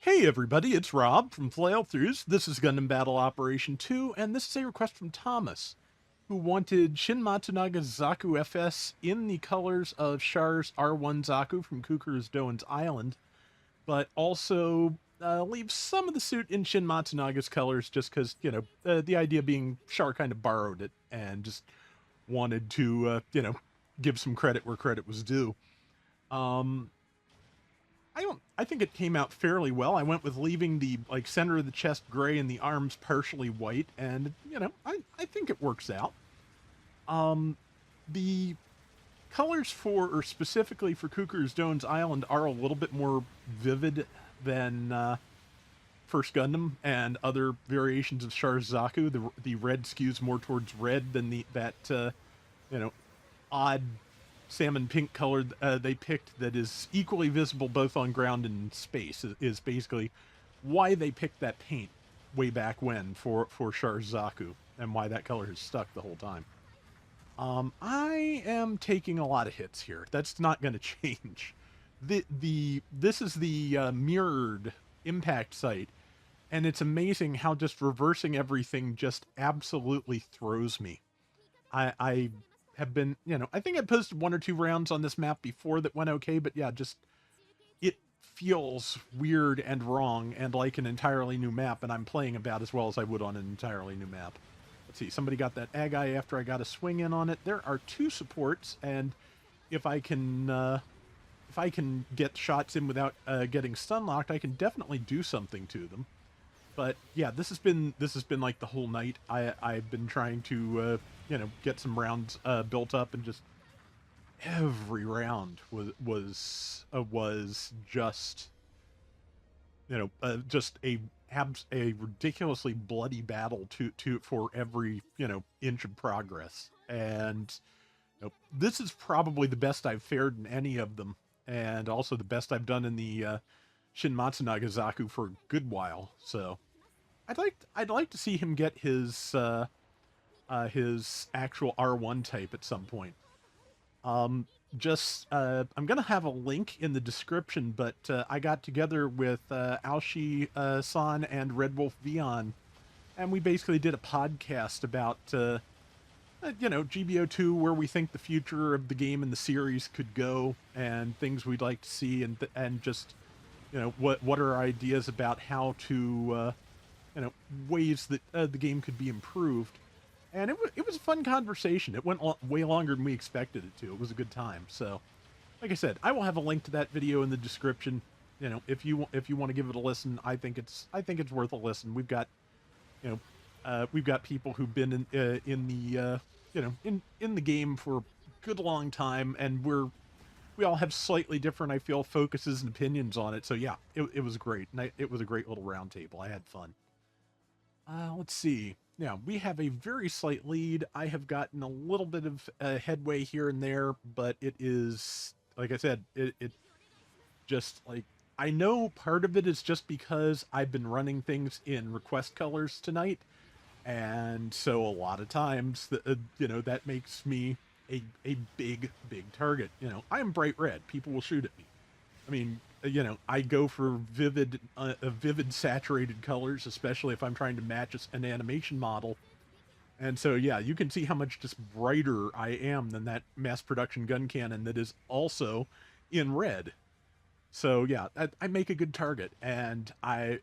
Hey everybody, it's Rob from Flailthroughs. This is Gundam Battle Operation 2, and this is a request from Thomas, who wanted Shin Matsunaga's Zaku FS in the colors of Char's R1 Zaku from Kukuru's Doan's Island, but also leave some of the suit in Shin Matsunaga's colors just because, the idea being Char kind of borrowed it and just wanted to, give some credit where credit was due. Um, I think it came out fairly well. I went with leaving the center of the chest gray and the arms partially white, and I think it works out. The colors for, or specifically for Kukuru's Doan's Island, are a little bit more vivid than First Gundam and other variations of Char's Zaku. The red skews more towards red than that odd salmon pink color they picked that is equally visible both on ground and space is basically why they picked that paint way back when for Char's Zaku, and why that color has stuck the whole time. I am taking a lot of hits here. That's not going to change. This is the mirrored impact site, and it's amazing how just reversing everything just absolutely throws me. I have been, I think I posted one or two rounds on this map before that went okay, but yeah, just it feels weird and wrong and like an entirely new map, and I'm playing about as well as I would on an entirely new map. Let's see, somebody got that Ag-Eye after I got a swing in on it. There are two supports, and if I can get shots in without getting stun locked, I can definitely do something to them. But yeah, this has been like the whole night. I've been trying to get some rounds built up, and just every round was just just a ridiculously bloody battle for every inch of progress. And this is probably the best I've fared in any of them, and also the best I've done in the Shin Matsunaga Zaku for a good while. So I'd like to see him get his actual R1 type at some point. I'm gonna have a link in the description, but I got together with Aoshi San and Red Wolf Vion, and we basically did a podcast about GBO2, where we think the future of the game and the series could go, and things we'd like to see, and just what are our ideas about how to ways that the game could be improved. And it was a fun conversation. It went way longer than we expected it to. It was a good time. So, like I said, I will have a link to that video in the description. If you want to give it a listen, I think it's worth a listen. We've got people who've been in the in the game for a good long time, and we all have slightly different, I feel, focuses and opinions on it. So yeah, it was great. And it was a great little round table. I had fun. Let's see. Yeah, we have a very slight lead. I have gotten a little bit of headway here and there, but it is, like I said, it just, like, I know part of it is just because I've been running things in request colors tonight, and so a lot of times, that makes me a big target. I am bright red. People will shoot at me. I mean, I go for vivid saturated colors, especially if I'm trying to match an animation model. And so, yeah, you can see how much just brighter I am than that mass production gun cannon that is also in red. So, yeah, I make a good target, and I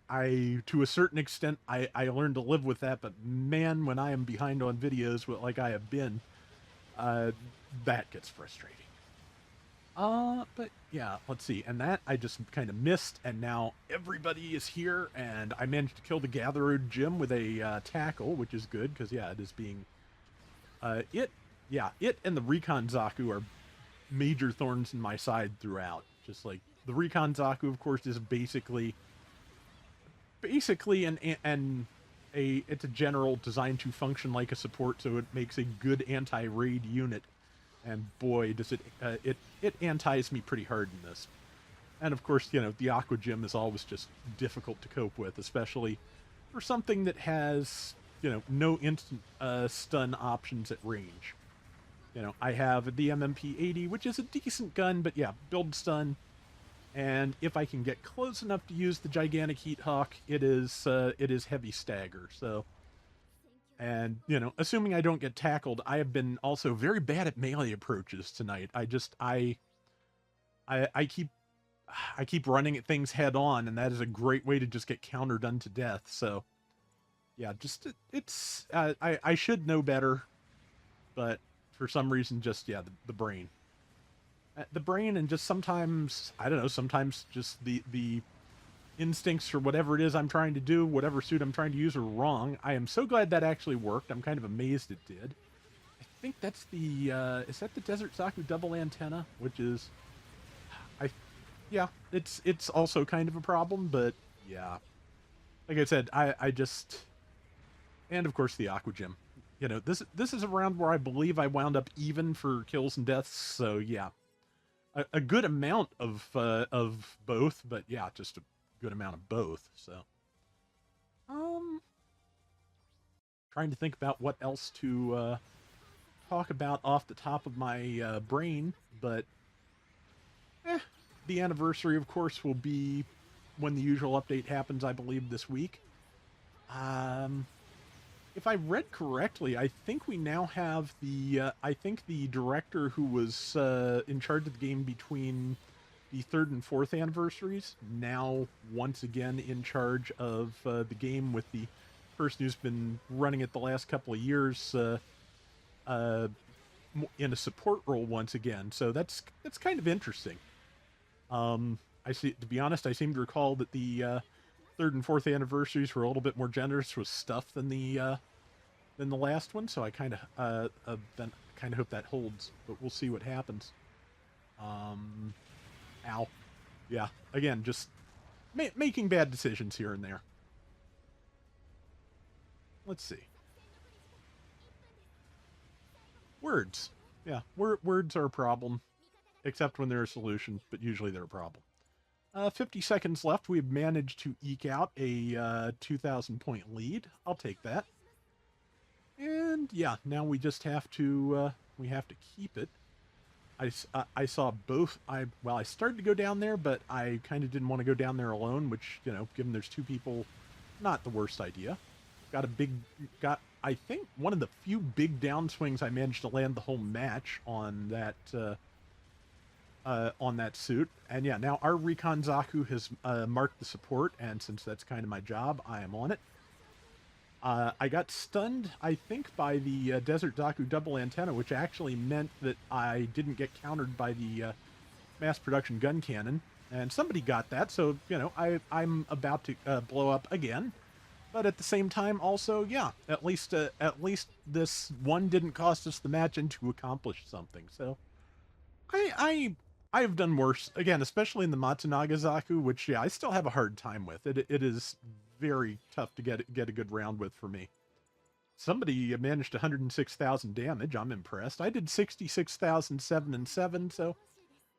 to a certain extent, I learned to live with that. But man, when I am behind on videos like I have been, that gets frustrating. But yeah, let's see. And that I just kind of missed, and now everybody is here, and I managed to kill the Gatherer Gym with a tackle, which is good, because yeah, it is being it and the Recon Zaku are major thorns in my side throughout. Just like the Recon Zaku, of course, is basically it's a general designed to function like a support, so it makes a good anti-raid unit. And boy, does it antis me pretty hard in this. And of course, the Aqua Gym is always just difficult to cope with, especially for something that has, no instant stun options at range. I have the MMP-80, which is a decent gun, but yeah, build stun. And if I can get close enough to use the gigantic heat hawk, it is heavy stagger. So, and assuming I don't get tackled, I have been also very bad at melee approaches tonight. I keep running at things head on, and that is a great way to just get countered unto death. So, yeah, just it's I should know better, but for some reason, just yeah, the brain. The brain, and just sometimes I don't know, sometimes just the instincts for whatever it is I'm trying to do, whatever suit I'm trying to use, are wrong. I am so glad that actually worked. I'm kind of amazed it did. I think that's the is that the Desert Zaku double antenna, which is I yeah, it's also kind of a problem, but yeah, like I said, I just, and of course the Aqua Gym. This is a round where I believe I wound up even for kills and deaths. So yeah, a good amount of both, but yeah, just a good amount of both. So, um, trying to think about what else to talk about off the top of my brain, but the anniversary, of course, will be when the usual update happens. I believe this week. Um, if I read correctly, I think we now have I think the director who was in charge of the game between the third and fourth anniversaries, now once again in charge of the game, with the person who's been running it the last couple of years uh, in a support role once again. So that's kind of interesting. I see. To be honest, I seem to recall that the third and fourth anniversaries were a little bit more generous with stuff than the last one. So I kind of then kind of hope that holds, but we'll see what happens. Ow. Yeah. Again, just making bad decisions here and there. Let's see. Words. Yeah, words are a problem, except when they're a solution, but usually they're a problem. 50 seconds left. We've managed to eke out a 2,000 point lead. I'll take that. And yeah, now we just have to keep it. I saw both. I started to go down there, but I kind of didn't want to go down there alone, which, given there's two people, not the worst idea. Got I think one of the few big downswings I managed to land the whole match on that suit. And yeah, now our Recon Zaku has marked the support, and since that's kind of my job, I am on it. I got stunned, I think, by the Desert Zaku double antenna, which actually meant that I didn't get countered by the mass production gun cannon. And somebody got that, so, I'm about to blow up again. But at the same time, also, yeah, at least this one didn't cost us the match and to accomplish something. So, I have done worse, again, especially in the Matsunaga Zaku, which, yeah, I still have a hard time with. It is very tough to get a good round with for me. Somebody managed 106,000 damage. I'm impressed. I did 66,007 and 7, so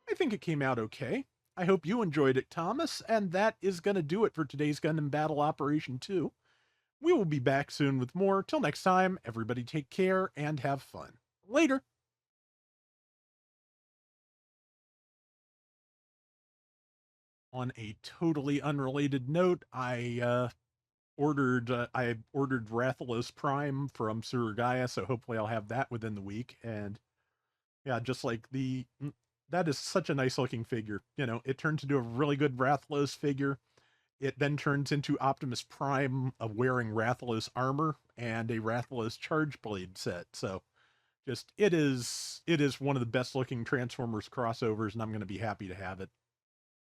I think it came out okay. I hope you enjoyed it, Thomas, and that is going to do it for today's Gundam Battle Operation 2. We will be back soon with more. Till next time, everybody take care and have fun. Later! On a totally unrelated note, I ordered Rathalos Prime from Surugaya, so hopefully I'll have that within the week. And yeah, just like that is such a nice looking figure. It turns into a really good Rathalos figure. It then turns into Optimus Prime wearing Rathalos armor and a Rathalos Charge Blade set. So just it is one of the best looking Transformers crossovers, and I'm going to be happy to have it.